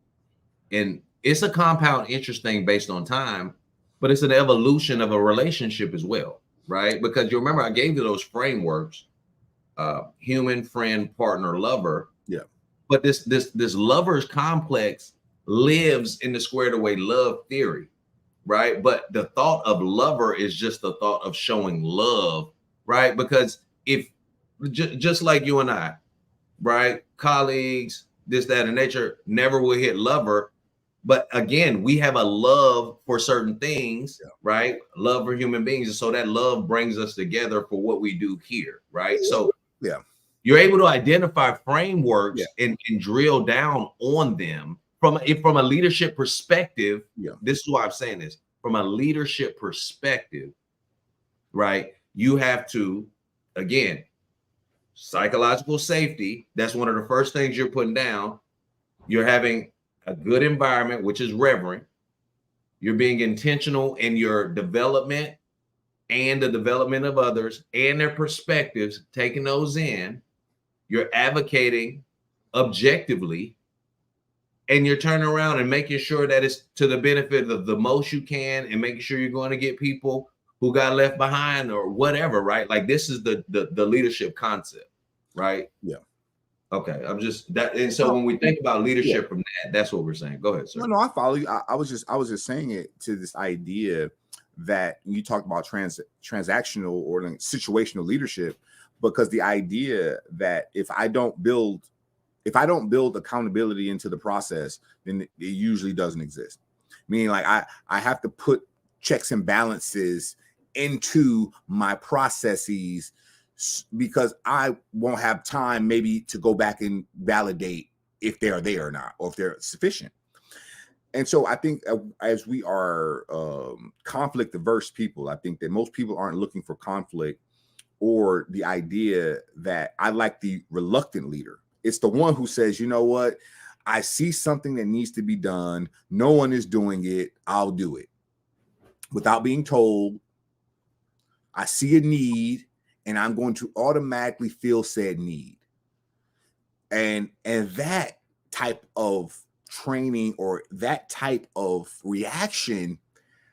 and it's a compound interest thing based on time, but it's an evolution of a relationship as well, right? Because you remember I gave you those frameworks, human, friend, partner, lover. Yeah. But this lover's complex lives in the squared away love theory, right? But the thought of lover is just the thought of showing love, right? Because if just like you and I, right, colleagues, this, that, and nature, never will hit lover. But again, we have a love for certain things, right? Love for human beings. And so that love brings us together for what we do here, right? So you're able to identify frameworks and drill down on them from a leadership perspective. This is why I'm saying this. From a leadership perspective, right? You have to, again, psychological safety. That's one of the first things you're putting down. You're having a good environment, which is reverent. You're being intentional in your development and the development of others and their perspectives, taking those in. You're advocating objectively, and you're turning around and making sure that it's to the benefit of the most you can, and making sure you're going to get people who got left behind or whatever, right? Like this is the leadership concept, right? Yeah. Okay. I'm just that. And so when we think about leadership from that, that's what we're saying. Go ahead, sir. No, I follow you. I was just saying it to this idea that you talk about transactional or situational leadership, because the idea that if I don't build accountability into the process, then it usually doesn't exist. Meaning, like I have to put checks and balances into my processes, because I won't have time maybe to go back and validate if they're there or not, or if they're sufficient. And so I think as we are conflict averse people, I think that most people aren't looking for conflict, or the idea that I like the reluctant leader. It's the one who says, you know what, I see something that needs to be done. No one is doing it. I'll do it without being told. I see a need, and I'm going to automatically feel said need. And that type of training or that type of reaction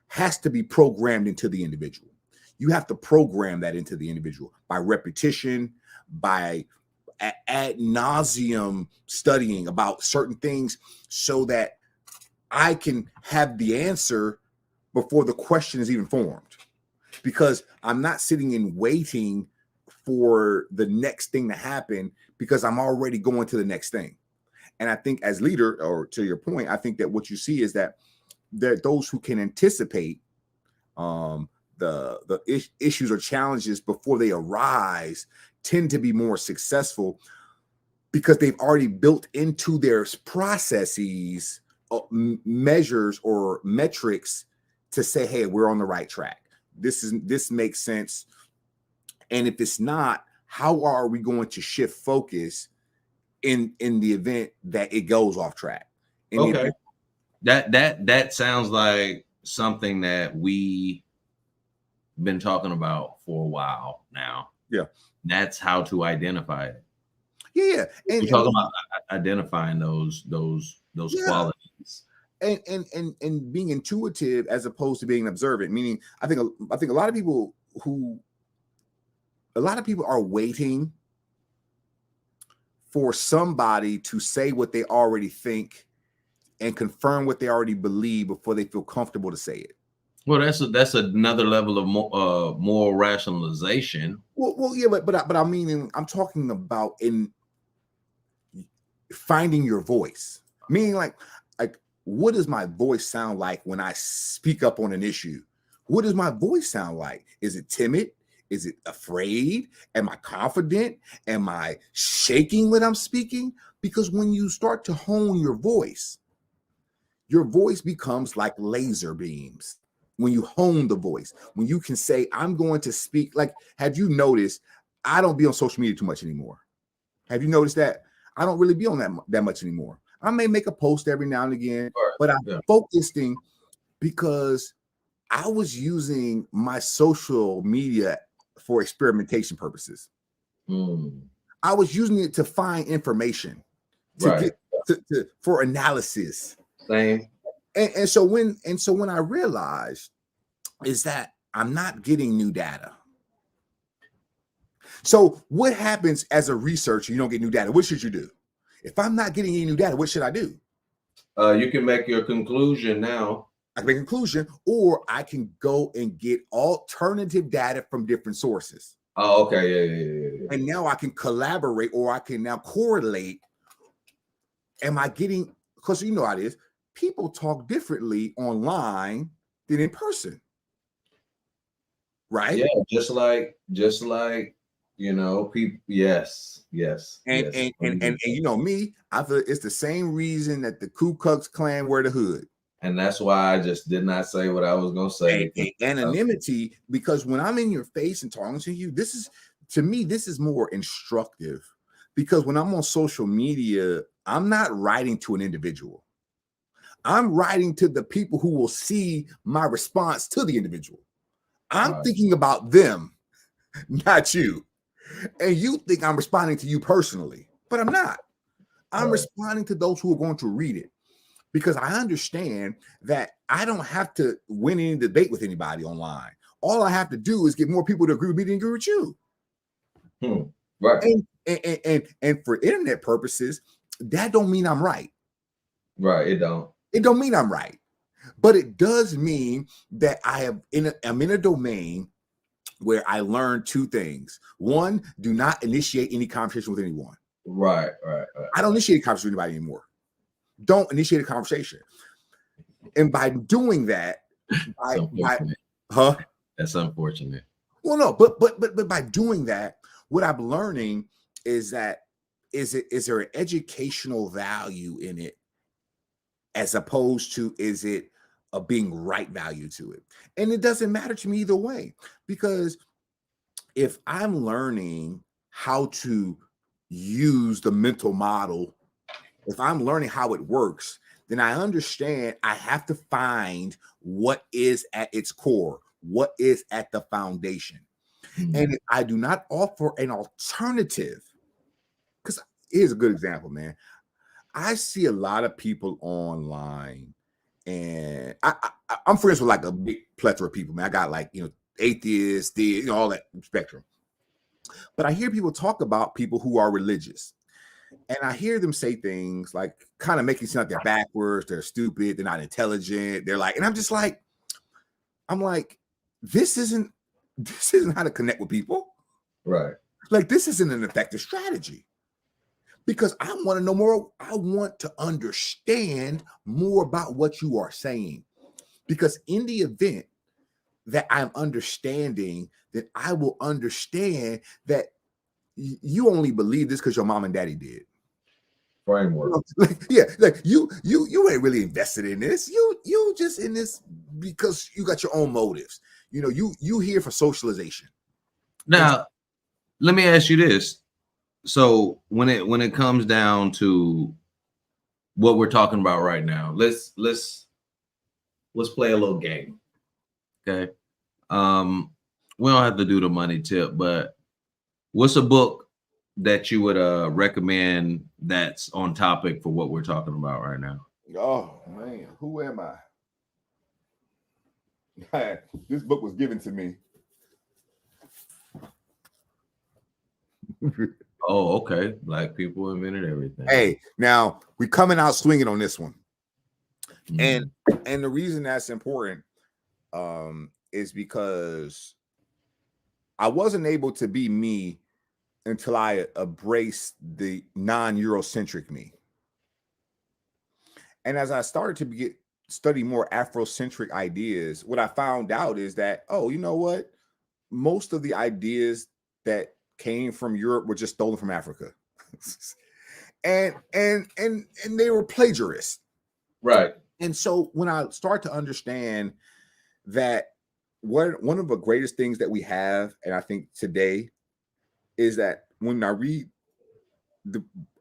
has to be programmed into the individual. You have to program that into the individual by repetition, by ad nauseum studying about certain things, so that I can have the answer before the question is even formed, because I'm not sitting and waiting for the next thing to happen, because I'm already going to the next thing. And I think as leader, or to your point, I think that what you see is that there are those who can anticipate the issues or challenges before they arise tend to be more successful, because they've already built into their processes measures or metrics to say, hey, we're on the right track. This makes sense. And if it's not, how are we going to shift focus in the event that it goes off track? Okay. That sounds like something that we been talking about for a while now. Yeah. That's how to identify it. Yeah. And we're talking about identifying those qualities. And being intuitive as opposed to being observant, meaning I think a lot of people are waiting for somebody to say what they already think and confirm what they already believe before they feel comfortable to say it. Well, that's another level of moral rationalization. Well, yeah, but I mean, I'm talking about in finding your voice, meaning like what does my voice sound like when I speak up on an issue? What does my voice sound like? Is it timid? Is it afraid? Am I confident? Am I shaking when I'm speaking? Because when you start to hone your voice becomes like laser beams. When you hone the voice, when you can say, I'm going to speak, like, have you noticed, I don't be on social media too much anymore. Have you noticed that? I don't really be on that much anymore. I may make a post every now and again, but I'm focusing because I was using my social media for experimentation purposes. I was using it to find information, to get for analysis. Same. And so when I realized is that I'm not getting new data. So what happens as a researcher? You don't get new data. What should you do? If I'm not getting any new data, what should I do? You can make your conclusion now. I can make a conclusion, or I can go and get alternative data from different sources. Oh, okay. Yeah. And now I can collaborate, or I can now correlate. Am I getting, because you know how it is, people talk differently online than in person. Right? Yeah, just like people. Yes. And you know me, I feel it's the same reason that the Ku Klux Klan wear the hood. And that's why I just did not say what I was going to say. Anonymity, because when I'm in your face and talking to you, this is more instructive, because when I'm on social media, I'm not writing to an individual. I'm writing to the people who will see my response to the individual. I'm thinking about them, not you. And you think I'm responding to you personally, but I'm not. I'm responding to those who are going to read it, because I understand that I don't have to win any debate with anybody online. All I have to do is get more people to agree with me than agree with you. Right. And for internet purposes, that don't mean I'm right. Right. It don't mean I'm right, but it does mean that I'm in a domain where I learned two things. One, do not initiate any conversation with anyone. Right. I don't initiate a conversation with anybody anymore. Don't initiate a conversation. And by doing that, that's unfortunate. Well, no, but by doing that, what I'm learning is that is there an educational value in it, as opposed to is it a being right value to it? And it doesn't matter to me either way, because if I'm learning how to use the mental model, if I'm learning how it works, then I understand I have to find what is at its core, what is at the foundation. And if I do not offer an alternative, because here's a good example, man. I see a lot of people online, and I'm friends with like a big plethora of people, man. I got like, atheists, all that spectrum. But I hear people talk about people who are religious, and I hear them say things like kind of making it sound like they're backwards, they're stupid, they're not intelligent. They're like, and I'm just like, I'm like, this isn't how to connect with people. Right. Like, this isn't an effective strategy. Because I want to know more. I want to understand more about what you are saying. Because in the event that I'm understanding, that I will understand that you only believe this because your mom and daddy did. Framework. Like you ain't really invested in this. You just in this because you got your own motives. You know, you here for socialization. Now, let me ask you this. So when it comes down to what we're talking about right now, let's play a little game. Okay. We don't have to do the money tip, but what's a book that you would recommend that's on topic for what we're talking about right now? Oh man, who am I? This book was given to me. Oh, okay. Black people invented everything. Hey, now we coming out swinging on this one. And the reason that's important is because I wasn't able to be me until I embraced the non-Eurocentric me. And as I started to study more Afrocentric ideas, what I found out is that, oh, you know what? Most of the ideas that came from Europe were just stolen from Africa. and they were plagiarists. Right. And so when I start to understand that one of the greatest things that we have, and I think today, is that when I read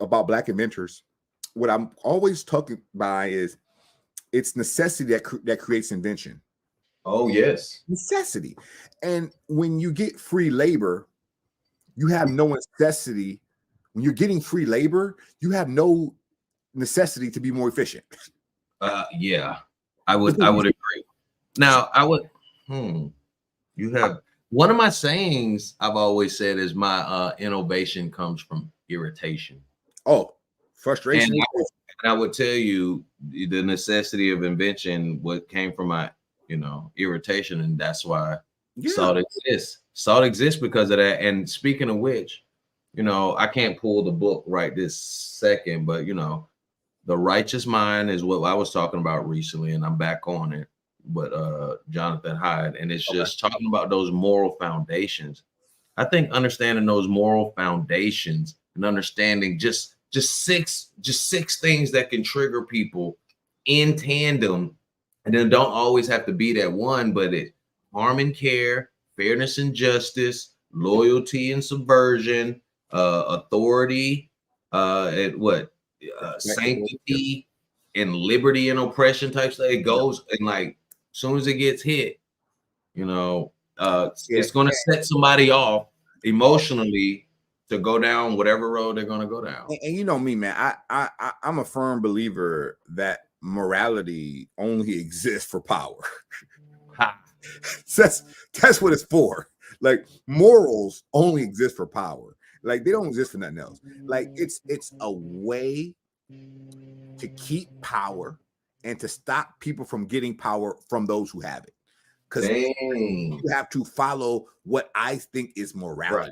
about Black inventors, what I'm always talking by is it's necessity that creates invention. Oh, yes. Necessity. And when you get free labor, you have no necessity. When you're getting free labor, you have no necessity to be more efficient. Yeah, I would agree. Now, you have one of my sayings I've always said is my innovation comes from irritation. Oh, frustration. And I would tell you the necessity of invention, what came from my, irritation. And that's why salt exists. Salt exists because of that. And speaking of which, I can't pull the book right this second, but The Righteous Mind is what I was talking about recently, and I'm back on it. But Jonathan Hyde, and it's just talking about those moral foundations. I think understanding those moral foundations and understanding just six things that can trigger people in tandem, and then don't always have to be that one, but it harm and care, fairness and justice, loyalty and subversion, authority, sanctity and liberty and oppression type stuff. It goes, and like as soon as it gets hit, it's going to set somebody off emotionally to go down whatever road they're going to go down. And you know me, man, I'm a firm believer that morality only exists for power. That's what it's for. Like, morals only exist for power. Like, they don't exist for nothing else. Like, it's a way to keep power and to stop people from getting power from those who have it. Because you have to follow what I think is morality. Right.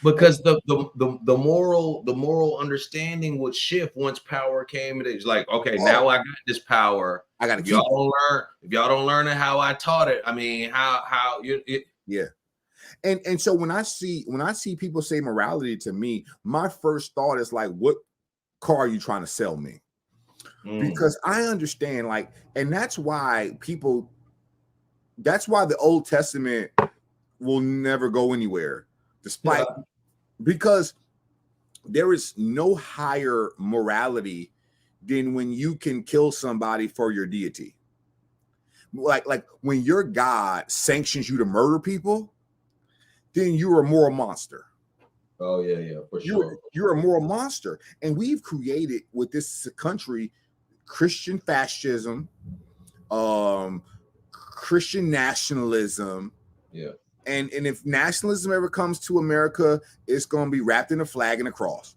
Because the moral understanding would shift once power came. And it's like, okay, now I got this power. I got to keep if y'all don't learn it how I taught it. I mean, yeah. And so when I see people say morality to me, my first thought is like, what car are you trying to sell me? Because I understand, like, and that's why the Old Testament will never go anywhere, despite because there is no higher morality than when you can kill somebody for your deity. Like when your God sanctions you to murder people, then you're a moral monster. Oh yeah, for sure. You're a moral monster. And we've created with this country Christian fascism, Christian nationalism. Yeah. And if nationalism ever comes to America, it's going to be wrapped in a flag and a cross.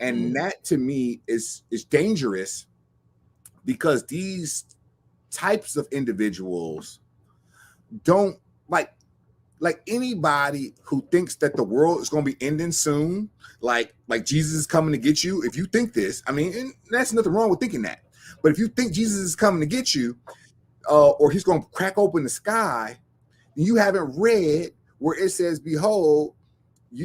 And that to me is dangerous, because these types of individuals don't like anybody who thinks that the world is going to be ending soon, like Jesus is coming to get you. If you think this, I mean, and that's nothing wrong with thinking that. But if you think Jesus is coming to get you, or he's going to crack open the sky, you haven't read where it says, behold,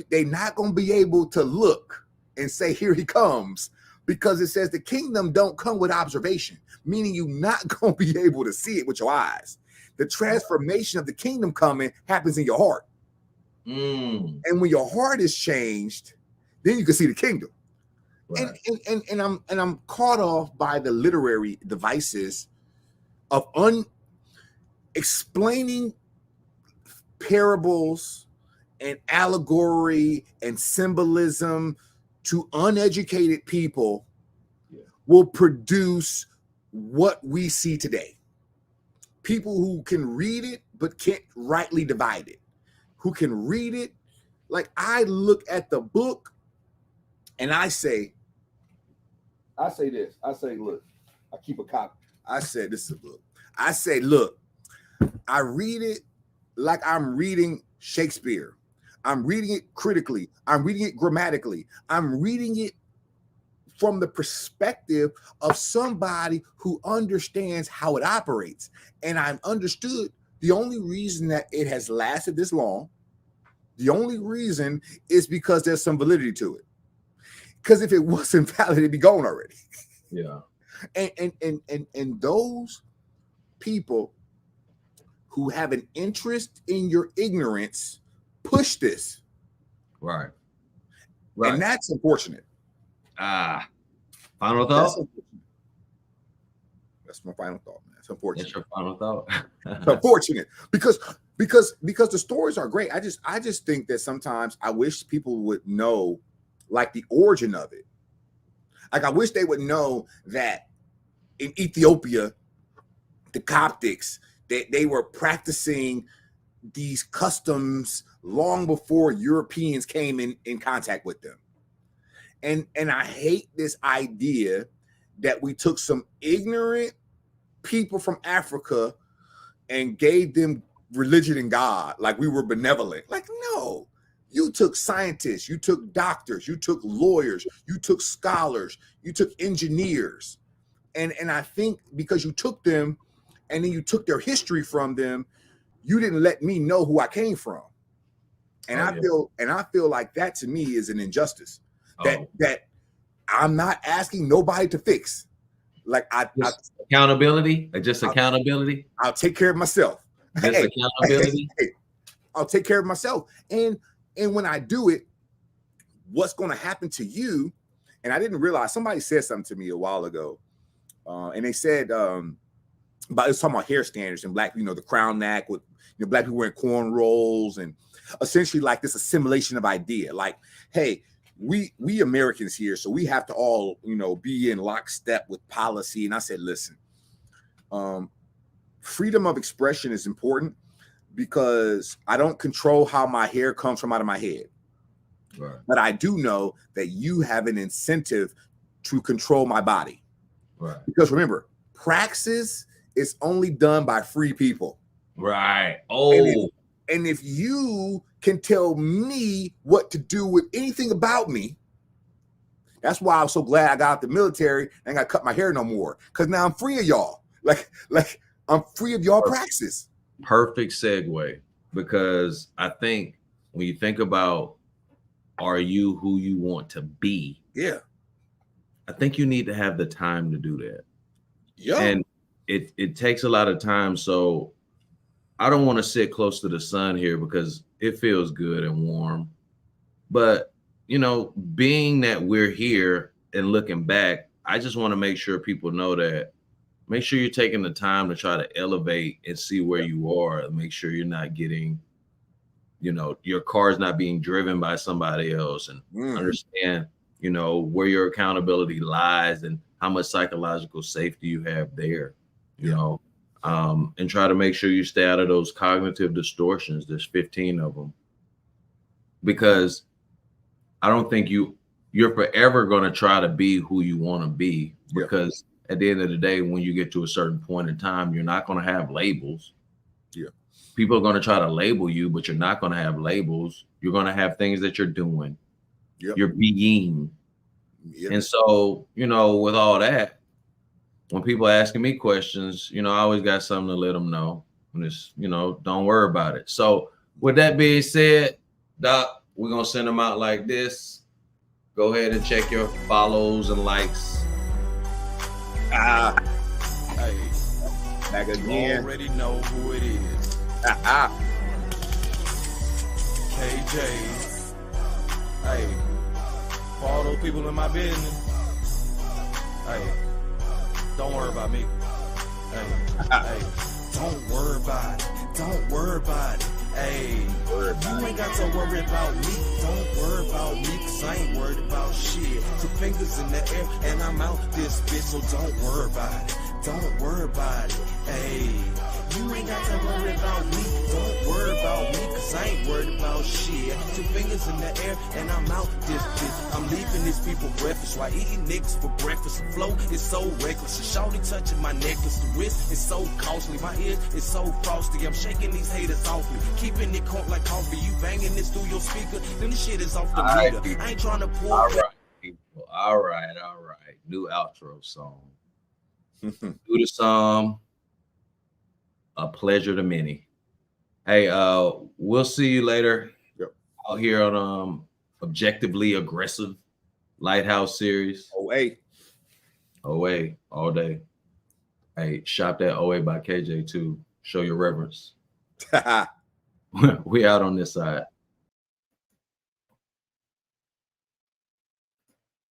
they're not going to be able to look and say, here he comes, because it says the kingdom don't come with observation, meaning you're not going to be able to see it with your eyes. The transformation of the kingdom coming happens in your heart. And when your heart is changed, then you can see the kingdom. Right. And I'm caught off by the literary devices of explaining parables and allegory and symbolism to uneducated people will produce what we see today. People who can read it but can't rightly divide it, who can read it. Like, I look at the book and I say this. I say, look, I keep a copy. I said, this is a book. I say, look, I read it like I'm reading Shakespeare. I'm reading it critically. I'm reading it grammatically. I'm reading it from the perspective of somebody who understands how it operates. And I've understood the only reason that it has lasted this long, the only reason is because there's some validity to it. Because if it wasn't valid, it'd be gone already. Yeah. And those people who have an interest in your ignorance push this. Right. And that's unfortunate. Final thought? That's my final thought, man. It's unfortunate. That's your final thought. It's unfortunate because the stories are great. I just think that sometimes I wish people would know, like, the origin of it. Like, I wish they would know that in Ethiopia, the Coptics, they were practicing these customs long before Europeans came in contact with them. And I hate this idea that we took some ignorant people from Africa and gave them religion and God, like we were benevolent. Like, no, you took scientists, you took doctors, you took lawyers, you took scholars, you took engineers. And I think because you took them and then you took their history from them, you didn't let me know who I came from. And I feel like that to me is an injustice. That I'm not asking nobody to fix. Like, accountability, accountability. I'll take care of myself. Accountability. I'll take care of myself. And when I do it, what's going to happen to you? And I didn't realize, somebody said something to me a while ago, and they said it was talking about hair standards and black, the crown neck with black people wearing cornrows, and essentially like this assimilation of idea. Like, hey, we Americans here, so we have to all, be in lockstep with policy. And I said, listen, freedom of expression is important because I don't control how my hair comes from out of my head. Right. But I do know that you have an incentive to control my body. Right. Because remember, praxis is only done by free people. Right. And if you can tell me what to do with anything about me, that's why I'm so glad I got out the military and I got to cut my hair no more. Because now I'm free of y'all. Like I'm free of y'all praxis. Perfect segue, because I think when you think about, are you who you want to be? Yeah. I think you need to have the time to do that. Yeah. And it takes a lot of time. So I don't want to sit close to the sun here because it feels good and warm. But, being that we're here and looking back, I just want to make sure people know that, make sure you're taking the time to try to elevate and see where you are, and make sure you're not getting, your car's not being driven by somebody else, and understand, where your accountability lies and how much psychological safety you have there, and try to make sure you stay out of those cognitive distortions. There's 15 of them, because I don't think you're forever going to try to be who you want to be, because at the end of the day, when you get to a certain point in time, you're not going to have labels. Yeah. people are going to try to label you, but you're not going to have labels. You're going to have things that you're doing. Yep. You're being. Yep. And so, you know, with all that, when people are asking me questions, you know, I always got something to let them know. And it's, you know, don't worry about it. So with that being said, Doc, we're going to send them out like this. Go ahead and check your follows and likes. Hey, back again. You already know who it is. KJ. Hey, for all those people in my business. Hey, don't worry about me. Hey, don't worry about it. Don't worry about it. Hey, you ain't got to worry about me. Don't worry about me, cause I ain't worried about shit. 2 fingers in the air and I'm out this bitch, so don't worry about it. Don't worry about it. Hey, you ain't got to worry about me. Don't worry about me, cause I ain't worried about shit. 2 fingers in the air and I'm out this bitch. I'm leaving these people breakfast while eating niggas for breakfast. The flow is so reckless. And shawty touching my necklace. The wrist is so costly. My ear is so frosty. I'm shaking these haters off me. Keeping it cold like coffee. You banging this through your speaker. Then the shit is off the meter. I ain't trying to pull. All right, people. All right. New outro song. Do the song. A pleasure to many. Hey, we'll see you later. Yep. Out here on Objectively Aggressive Lighthouse series. OA. OA all day. Hey, shop that OA by KJ too. Show your reverence. We out on this side.